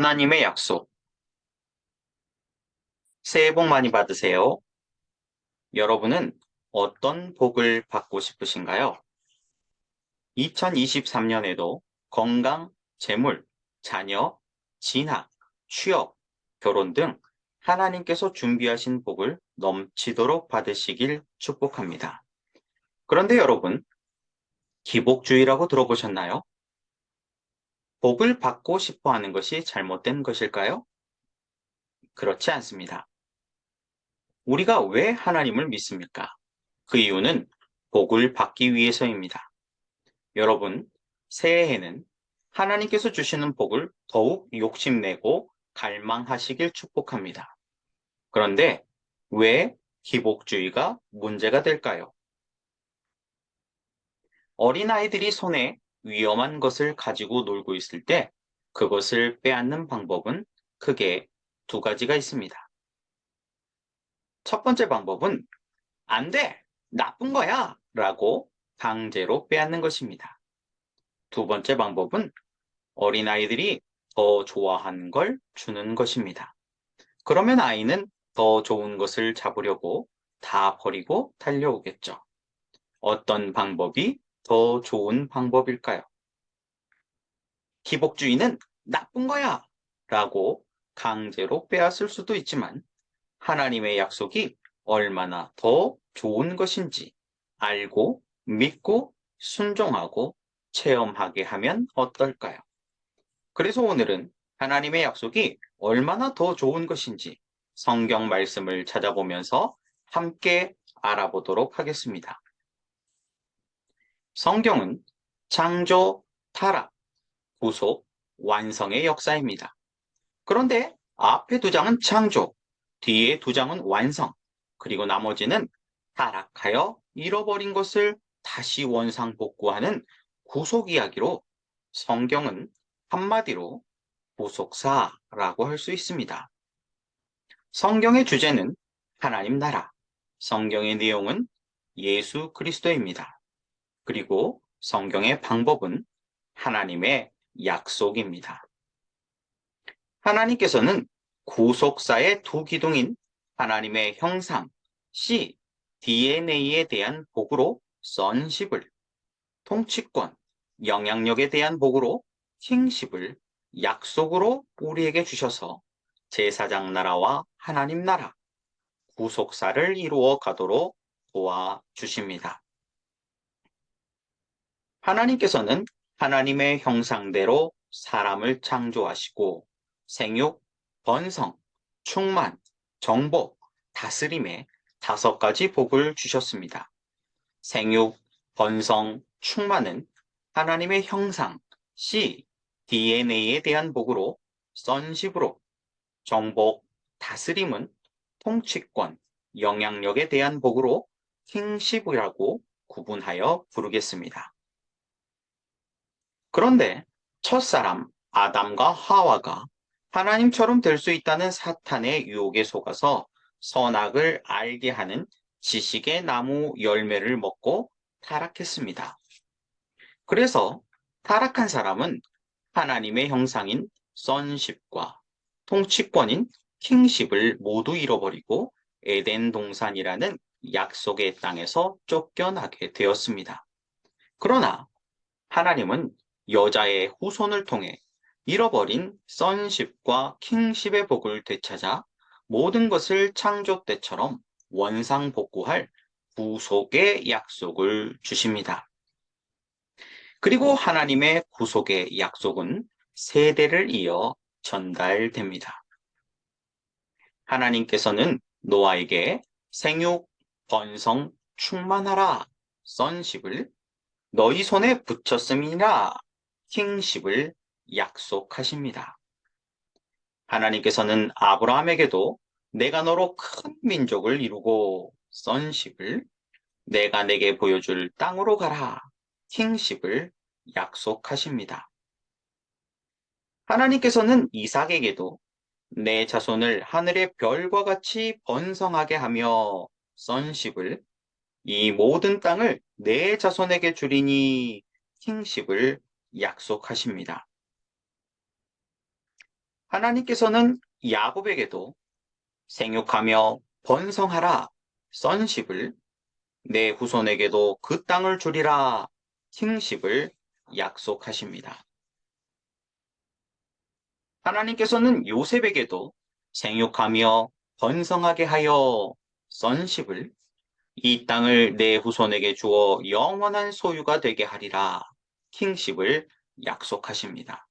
하나님의 약속. 새해 복 많이 받으세요. 여러분은 어떤 복을 받고 싶으신가요? 2023년에도 건강, 재물, 자녀, 진학, 취업, 결혼 등 하나님께서 준비하신 복을 넘치도록 받으시길 축복합니다. 그런데 여러분, 기복주의라고 들어보셨나요? 복을 받고 싶어 하는 것이 잘못된 것일까요? 그렇지 않습니다. 우리가 왜 하나님을 믿습니까? 그 이유는 복을 받기 위해서입니다. 여러분, 새해에는 하나님께서 주시는 복을 더욱 욕심내고 갈망하시길 축복합니다. 그런데 왜 기복주의가 문제가 될까요? 어린아이들이 손에 위험한 것을 가지고 놀고 있을 때 그것을 빼앗는 방법은 크게 두 가지가 있습니다. 첫 번째 방법은 안 돼! 나쁜 거야! 라고 강제로 빼앗는 것입니다. 두 번째 방법은 어린아이들이 더 좋아하는 걸 주는 것입니다. 그러면 아이는 더 좋은 것을 잡으려고 다 버리고 달려오겠죠. 어떤 방법이 더 좋은 방법일까요? 기복주의는 나쁜 거야! 라고 강제로 빼앗을 수도 있지만 하나님의 약속이 얼마나 더 좋은 것인지 알고 믿고 순종하고 체험하게 하면 어떨까요? 그래서 오늘은 하나님의 약속이 얼마나 더 좋은 것인지 성경 말씀을 찾아보면서 함께 알아보도록 하겠습니다. 성경은 창조, 타락, 구속, 완성의 역사입니다. 그런데 앞에 두 장은 창조, 뒤에 두 장은 완성, 그리고 나머지는 타락하여 잃어버린 것을 다시 원상복구하는 구속 이야기로 성경은 한마디로 보속사라고 할 수 있습니다. 성경의 주제는 하나님 나라, 성경의 내용은 예수 그리스도입니다. 그리고 성경의 방법은 하나님의 약속입니다. 하나님께서는 구속사의 두 기둥인 하나님의 형상, C, DNA에 대한 복으로 sonship을, 통치권, 영향력에 대한 복으로 kingship을 약속으로 우리에게 주셔서 제사장 나라와 하나님 나라, 구속사를 이루어 가도록 도와주십니다. 하나님께서는 하나님의 형상대로 사람을 창조하시고 생육, 번성, 충만, 정복, 다스림의 다섯 가지 복을 주셨습니다. 생육, 번성, 충만은 하나님의 형상, C, DNA에 대한 복으로 sonship으로, 정복, 다스림은 통치권, 영향력에 대한 복으로 kingship이라고 구분하여 부르겠습니다. 그런데 첫사람 아담과 하와가 하나님처럼 될 수 있다는 사탄의 유혹에 속아서 선악을 알게 하는 지식의 나무 열매를 먹고 타락했습니다. 그래서 타락한 사람은 하나님의 형상인 sonship과 통치권인 kingship을 모두 잃어버리고 에덴 동산이라는 약속의 땅에서 쫓겨나게 되었습니다. 그러나 하나님은 여자의 후손을 통해 잃어버린 sonship과 kingship의 복을 되찾아 모든 것을 창조 때처럼 원상복구할 구속의 약속을 주십니다. 그리고 하나님의 구속의 약속은 세대를 이어 전달됩니다. 하나님께서는 노아에게 생육, 번성, 충만하라 sonship을 너희 손에 붙였음이니라 kingship을 약속하십니다. 하나님께서는 아브라함에게도 내가 너로 큰 민족을 이루고 sonship을 내가 내게 보여줄 땅으로 가라 kingship을 약속하십니다. 하나님께서는 이삭에게도 내 자손을 하늘의 별과 같이 번성하게 하며 sonship을 이 모든 땅을 내 자손에게 주리니 kingship을 약속하십니다. 하나님께서는 야곱에게도 생육하며 번성하라 sonship을, 내 후손에게도 그 땅을 주리라 kingship을 약속하십니다. 하나님께서는 요셉에게도 생육하며 번성하게 하여 sonship을, 이 땅을 내 후손에게 주어 영원한 소유가 되게 하리라 kingship을 약속하십니다.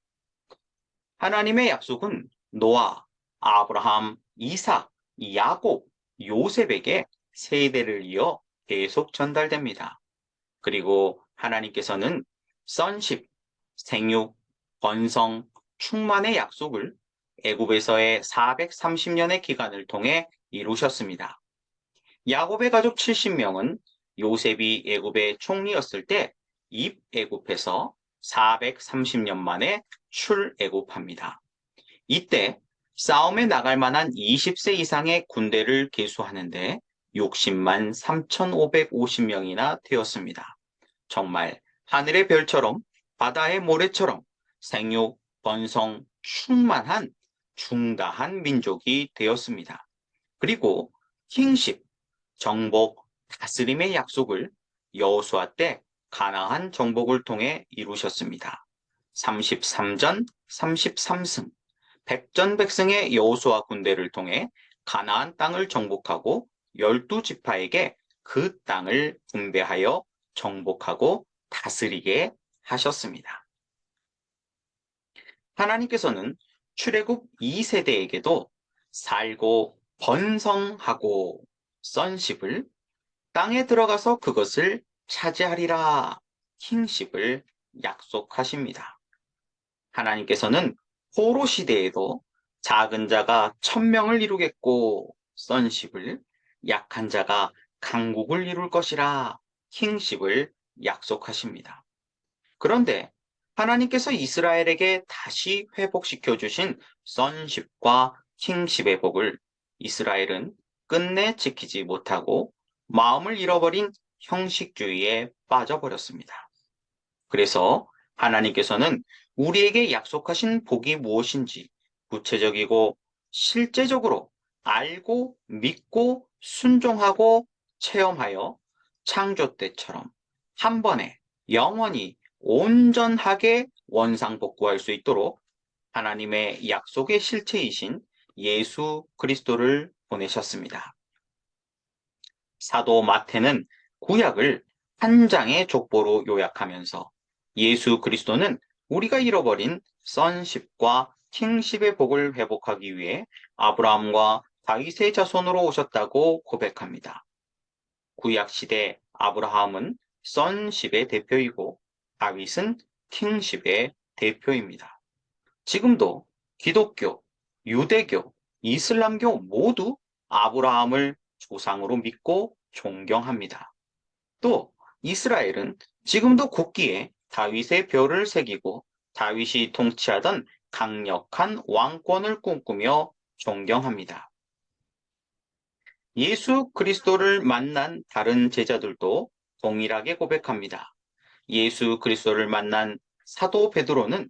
하나님의 약속은 노아, 아브라함, 이삭, 야곱, 요셉에게 세대를 이어 계속 전달됩니다. 그리고 하나님께서는 sonship, 생육, 번성, 충만의 약속을 애굽에서의 430년의 기간을 통해 이루셨습니다. 야곱의 가족 70명은 요셉이 애굽의 총리였을 때 입애굽해서 430년 만에 출애굽합니다. 이때 싸움에 나갈 만한 20세 이상의 군대를 계수하는데 60만 3,550명이나 되었습니다. 정말 하늘의 별처럼 바다의 모래처럼 생육, 번성, 충만한 중다한 민족이 되었습니다. 그리고 킹십, 정복, 다스림의 약속을 여호수아 때 가나안 정복을 통해 이루셨습니다. 33전 33승, 백전백승의 여호수아 군대를 통해 가나안 땅을 정복하고 12지파에게 그 땅을 분배하여 정복하고 다스리게 하셨습니다. 하나님께서는 출애굽 2세대에게도 살고 번성하고 sonship을, 땅에 들어가서 그것을 차지하리라 kingship을 약속하십니다. 하나님께서는 포로 시대에도 작은 자가 1000명을 이루겠고 sonship을, 약한 자가 강국을 이룰 것이라 kingship을 약속하십니다. 그런데 하나님께서 이스라엘에게 다시 회복시켜 주신 sonship과 kingship의 복을 이스라엘은 끝내 지키지 못하고 마음을 잃어버린 형식주의에 빠져버렸습니다. 그래서 하나님께서는 우리에게 약속하신 복이 무엇인지 구체적이고 실제적으로 알고 믿고 순종하고 체험하여 창조 때처럼 한 번에 영원히 온전하게 원상복구할 수 있도록 하나님의 약속의 실체이신 예수 그리스도를 보내셨습니다. 사도 마태는 구약을 한 장의 족보로 요약하면서 예수 그리스도는 우리가 잃어버린 sonship과 kingship의 복을 회복하기 위해 아브라함과 다윗의 자손으로 오셨다고 고백합니다. 구약 시대 아브라함은 sonship의 대표이고 다윗은 kingship의 대표입니다. 지금도 기독교, 유대교, 이슬람교 모두 아브라함을 조상으로 믿고 존경합니다. 또 이스라엘은 지금도 국기에 다윗의 별을 새기고 다윗이 통치하던 강력한 왕권을 꿈꾸며 존경합니다. 예수 그리스도를 만난 다른 제자들도 동일하게 고백합니다. 예수 그리스도를 만난 사도 베드로는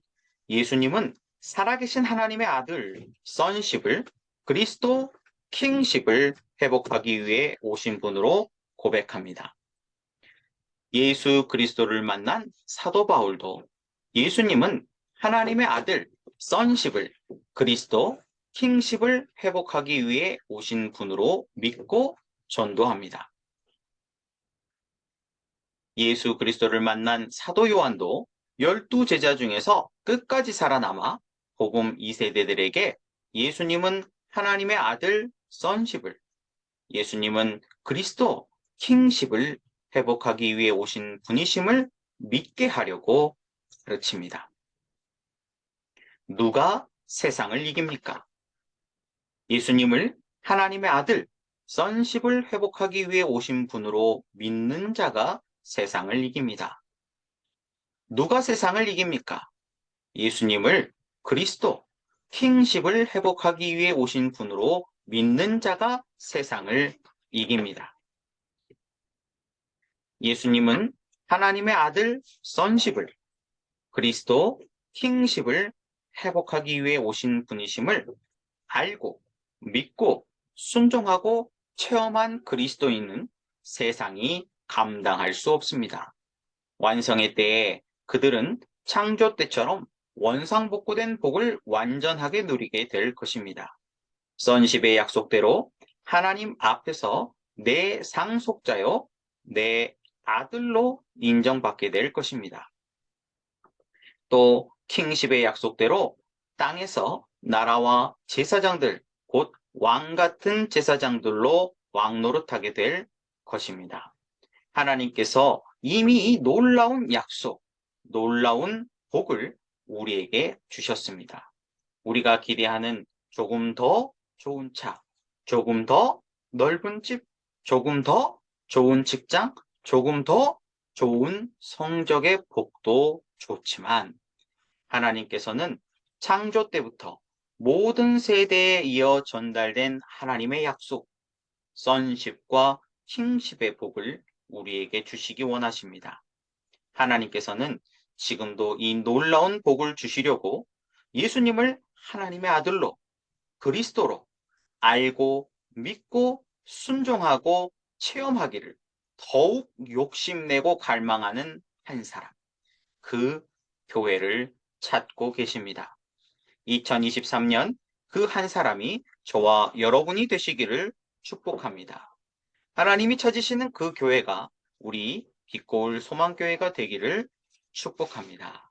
예수님은 살아계신 하나님의 아들 sonship을, 그리스도 kingship을 회복하기 위해 오신 분으로 고백합니다. 예수 그리스도를 만난 사도 바울도 예수님은 하나님의 아들 sonship을, 그리스도 kingship을 회복하기 위해 오신 분으로 믿고 전도합니다. 예수 그리스도를 만난 사도 요한도 12제자 중에서 끝까지 살아남아 복음 2세대들에게 예수님은 하나님의 아들 sonship을, 예수님은 그리스도 kingship을 회복하기 위해 오신 분이심을 믿게 하려고 가르칩니다. 누가 세상을 이깁니까? 예수님을 하나님의 아들 sonship을 회복하기 위해 오신 분으로 믿는 자가 세상을 이깁니다. 누가 세상을 이깁니까? 예수님을 그리스도 kingship을 회복하기 위해 오신 분으로 믿는 자가 세상을 이깁니다. 예수님은 하나님의 아들 sonship을, 그리스도 kingship을 회복하기 위해 오신 분이심을 알고 믿고 순종하고 체험한 그리스도인은 세상이 감당할 수 없습니다. 완성의 때에 그들은 창조 때처럼 원상복구된 복을 완전하게 누리게 될 것입니다. 선십의 약속대로 하나님 앞에서 내 상속자요, 내 아들로 인정받게 될 것입니다. 또 킹십의 약속대로 땅에서 나라와 제사장들, 곧 왕 같은 제사장들로 왕노릇하게 될 것입니다. 하나님께서 이미 이 놀라운 약속, 놀라운 복을 우리에게 주셨습니다. 우리가 기대하는 조금 더 좋은 차, 조금 더 넓은 집, 조금 더 좋은 직장, 조금 더 좋은 성적의 복도 좋지만 하나님께서는 창조 때부터 모든 세대에 이어 전달된 하나님의 약속, 선십과 킹십의 복을 우리에게 주시기 원하십니다. 하나님께서는 지금도 이 놀라운 복을 주시려고 예수님을 하나님의 아들로 그리스도로 알고 믿고 순종하고 체험하기를 더욱 욕심내고 갈망하는 한 사람, 그 교회를 찾고 계십니다. 2023년 그 한 사람이 저와 여러분이 되시기를 축복합니다. 하나님이 찾으시는 그 교회가 우리 빛고울 소망교회가 되기를 축복합니다.